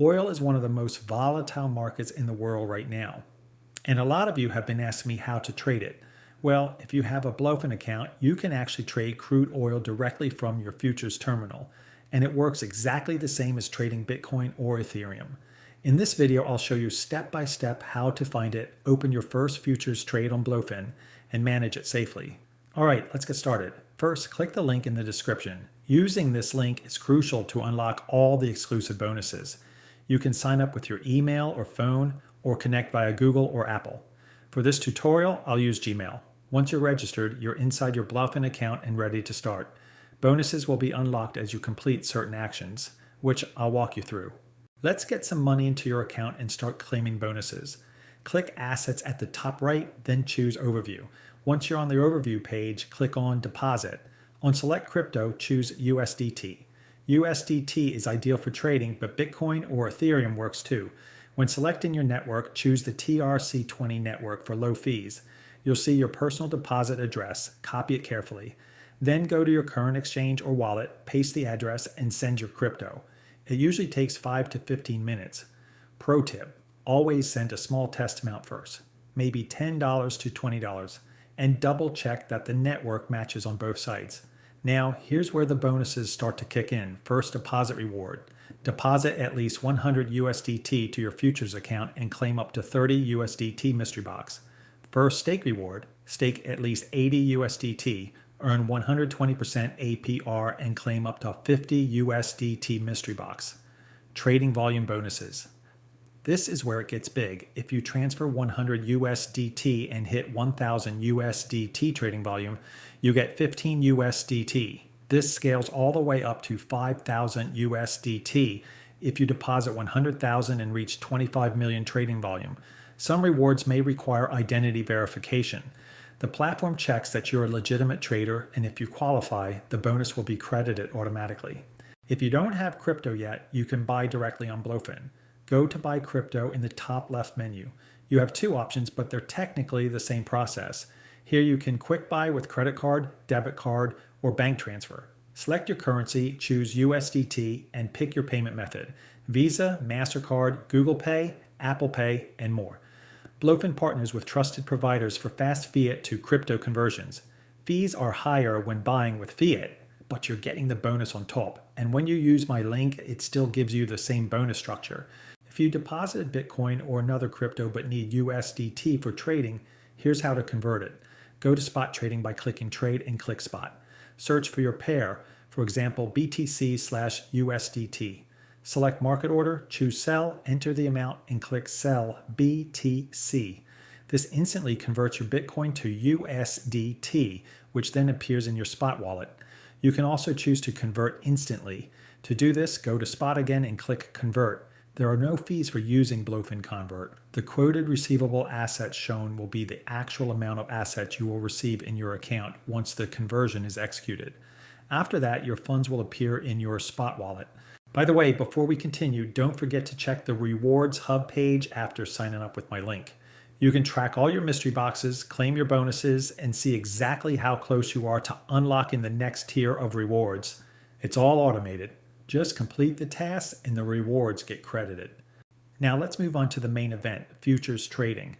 Oil is one of the most volatile markets in the world right now. And a lot of you have been asking me how to trade it. Well, if you have a Blofin account, you can actually trade crude oil directly from your futures terminal. And it works exactly the same as trading Bitcoin or Ethereum. In this video, I'll show you step by step how to find it, open your first futures trade on Blofin, and manage it safely. All right, let's get started. First, click the link in the description. Using this link is crucial to unlock all the exclusive bonuses. You can sign up with your email or phone or connect via Google or Apple. For this tutorial, I'll use Gmail. Once you're registered, you're inside your Blofin account and ready to start. Bonuses will be unlocked as you complete certain actions, which I'll walk you through. Let's get some money into your account and start claiming bonuses. Click Assets at the top right, then choose Overview. Once you're on the Overview page, click on Deposit. On Select Crypto, choose USDT. USDT is ideal for trading, but Bitcoin or Ethereum works too. When selecting your network, choose the TRC20 network for low fees. You'll see your personal deposit address. Copy it carefully. Then go to your current exchange or wallet, paste the address, and send your crypto. It usually takes 5 to 15 minutes. Pro tip, always send a small test amount first, maybe $10 to $20, and double check that the network matches on both sides. Now, here's where the bonuses start to kick in. First, deposit reward. Deposit at least 100 USDT to your futures account and claim up to 30 USDT mystery box. First, stake reward. Stake at least 80 USDT, earn 120% APR, and claim up to 50 USDT mystery box. Trading volume bonuses. This is where it gets big. If you transfer 100 USDT and hit 1000 USDT trading volume, you get 15 USDT. This scales all the way up to 5000 USDT if you deposit 100,000 and reach 25 million trading volume. Some rewards may require identity verification. The platform checks that you're a legitimate trader, and if you qualify, the bonus will be credited automatically. If you don't have crypto yet, you can buy directly on Blofin. Go to Buy Crypto in the top left menu. You have two options, but they're technically the same process. Here you can quick buy with credit card, debit card, or bank transfer. Select your currency, choose USDT, and pick your payment method: Visa, MasterCard, Google Pay, Apple Pay, and more. Blofin partners with trusted providers for fast fiat to crypto conversions. Fees are higher when buying with fiat, but you're getting the bonus on top. And when you use my link, it still gives you the same bonus structure. If you deposited Bitcoin or another crypto but need USDT for trading, here's how to convert it. Go to spot trading by clicking trade and click spot. Search for your pair, for example, BTC/USDT. Select market order, choose sell, enter the amount, and click sell BTC. This instantly converts your Bitcoin to USDT, which then appears in your spot wallet. You can also choose to convert instantly. To do this, go to spot again and click convert. There are no fees for using Blofin Convert. The quoted receivable assets shown will be the actual amount of assets you will receive in your account once the conversion is executed. After that, your funds will appear in your spot wallet. By the way, before we continue, don't forget to check the Rewards Hub page after signing up with my link. You can track all your mystery boxes, claim your bonuses, and see exactly how close you are to unlocking the next tier of rewards. It's all automated. Just complete the tasks and the rewards get credited. Now let's move on to the main event, futures trading.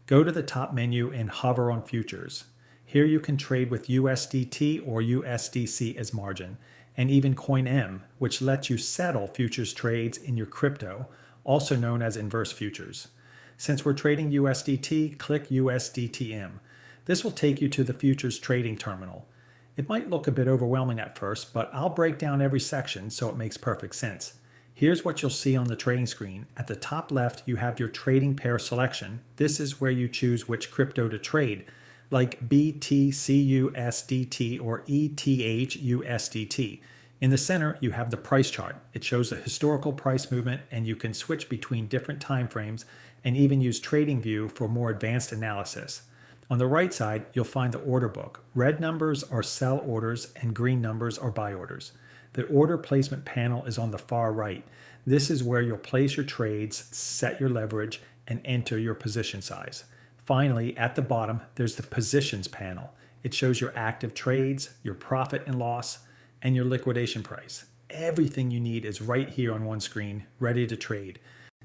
Go to the top menu and hover on futures. Here you can trade with USDT or USDC as margin, and even CoinM, which lets you settle futures trades in your crypto, also known as inverse futures. Since we're trading USDT, click USDTM. This will take you to the futures trading terminal. It might look a bit overwhelming at first, but I'll break down every section so it makes perfect sense. Here's what you'll see on the trading screen. At the top left, you have your trading pair selection. This is where you choose which crypto to trade, like BTCUSDT or ETHUSDT. In the center, you have the price chart. It shows the historical price movement, and you can switch between different time frames and even use TradingView for more advanced analysis. On the right side, you'll find the order book. Red numbers are sell orders and green numbers are buy orders. The order placement panel is on the far right. This is where you'll place your trades, set your leverage, and enter your position size. Finally, at the bottom, there's the positions panel. It shows your active trades, your profit and loss, and your liquidation price. everything you need is right here on one screen, ready to trade.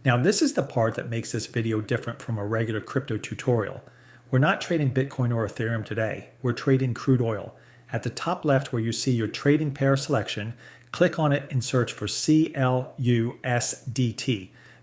Now, this is the part that makes this video different from a regular crypto tutorial. We're not trading Bitcoin or Ethereum today. We're trading crude oil. At the top left where you see your trading pair selection, click on it and search for CLUSDT.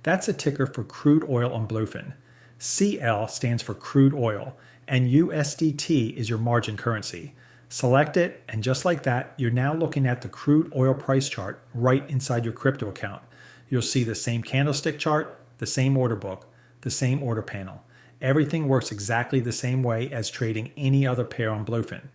That's a ticker for crude oil on Blofin. CL stands for crude oil, and USDT is your margin currency. Select it, and just like that, you're now looking at the crude oil price chart right inside your crypto account. You'll see the same candlestick chart, the same order book, the same order panel. Everything works exactly the same way as trading any other pair on Blofin.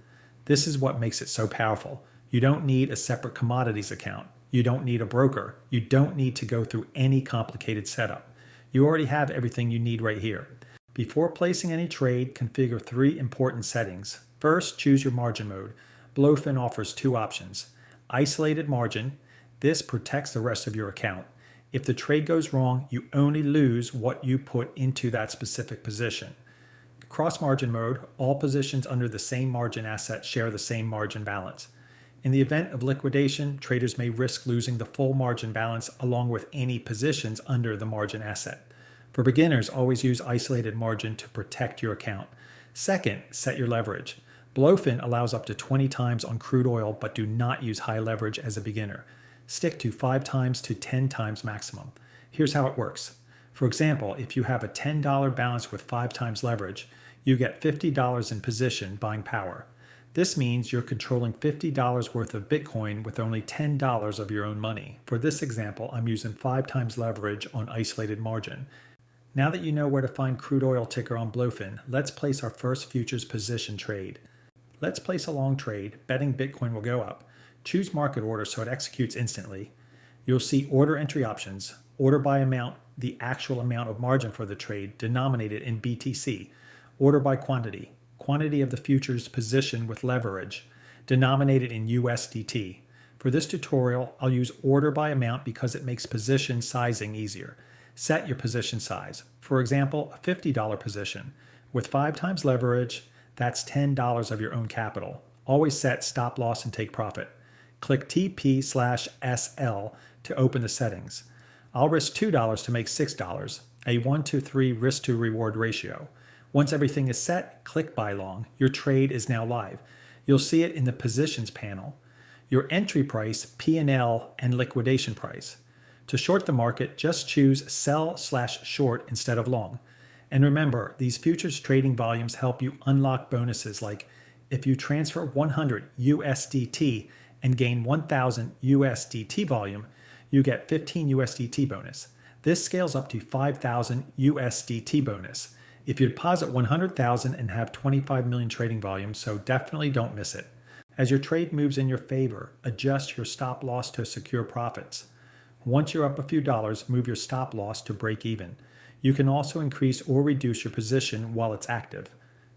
This is what makes it so powerful. You don't need a separate commodities account. You don't need a broker. You don't need to go through any complicated setup. You already have everything you need right here. Before placing any trade, configure 3 important settings. First, choose your margin mode. Blofin offers 2 options. Isolated margin. This protects the rest of your account. If the trade goes wrong, you only lose what you put into that specific position. Cross margin mode, all positions under the same margin asset share the same margin balance. In the event of liquidation, traders may risk losing the full margin balance along with any positions under the margin asset. For beginners, always use isolated margin to protect your account. Second, set your leverage. Blofin allows up to 20 times on crude oil, but do not use high leverage as a beginner. Stick to 5 times to 10 times maximum. Here's how it works. For example, if you have a $10 balance with 5 times leverage, you get $50 in position buying power. This means you're controlling $50 worth of Bitcoin with only $10 of your own money. For this example, I'm using 5 times leverage on isolated margin. Now that you know where to find crude oil ticker on Blofin, let's place our first futures position trade. Let's place a long trade, betting Bitcoin will go up. Choose market order so it executes instantly. You'll see order entry options, order by amount, the actual amount of margin for the trade denominated in BTC, order by quantity, quantity of the futures position with leverage, denominated in USDT. For this tutorial, I'll use order by amount because it makes position sizing easier. Set your position size. For example, a $50 position. With 5 times leverage, that's $10 of your own capital. Always set stop loss and take profit. Click TP/SL to open the settings. I'll risk $2 to make $6, a 1-to-3 risk to reward ratio. Once everything is set, click Buy Long. Your trade is now live. You'll see it in the Positions panel. Your entry price, P&L, and liquidation price. To short the market, just choose Sell/Short instead of Long. And remember, these futures trading volumes help you unlock bonuses like if you transfer 100 USDT and gain 1,000 USDT volume, you get 15 USDT bonus. This scales up to 5,000 USDT bonus if you deposit 100,000 and have 25 million trading volume, so definitely don't miss it. As your trade moves in your favor, adjust your stop loss to secure profits. Once you're up a few dollars, move your stop loss to break even. You can also increase or reduce your position while it's active.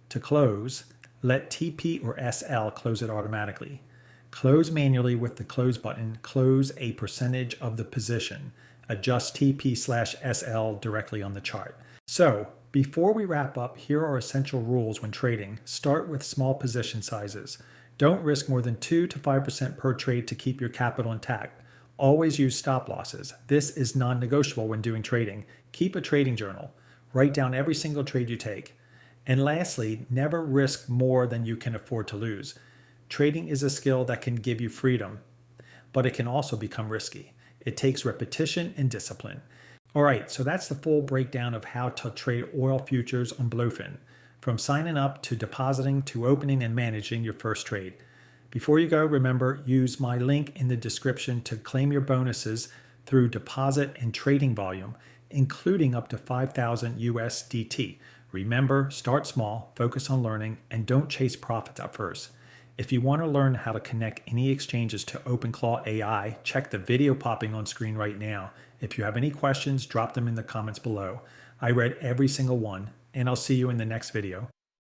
To close, let TP or SL close it automatically. Close manually with the close button, close a percentage of the position. Adjust TP/SL directly on the chart. So, before we wrap up, here are essential rules when trading. Start with small position sizes. Don't risk more than 2 to 5% per trade to keep your capital intact. Always use stop losses. This is non-negotiable when doing trading. Keep a trading journal. Write down every single trade you take. And lastly, never risk more than you can afford to lose. Trading is a skill that can give you freedom, but it can also become risky. It takes repetition and discipline. All right, so that's the full breakdown of how to trade oil futures on Blofin, from signing up to depositing to opening and managing your first trade. Before you go, remember, use my link in the description to claim your bonuses through deposit and trading volume, including up to 5,000 USDT. Remember, start small, focus on learning, and don't chase profits at first. If you want to learn how to connect any exchanges to OpenClaw AI, check the video popping on screen right now. If you have any questions, drop them in the comments below. I read every single one, and I'll see you in the next video.